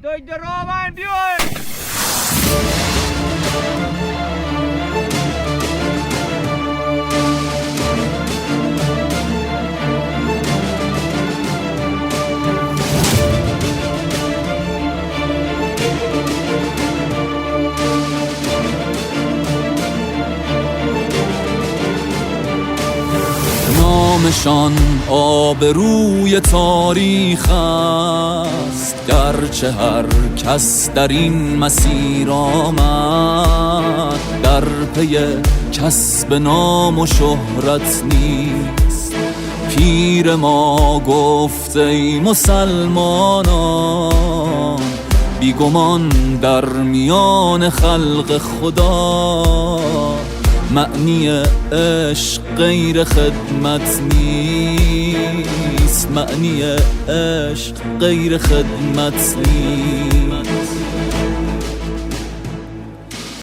Doe de Roma en Björn! نامشان آبروی تاریخ است، گرچه هر کس در این مسیر آمد در پی کسب نام و شهرت نیست. پیر ما گفت ای مسلمانان، بیگمان در میان خلق خدا معنی عشق غیر خدمت نیست. معنی عشق غیر خدمت نیست.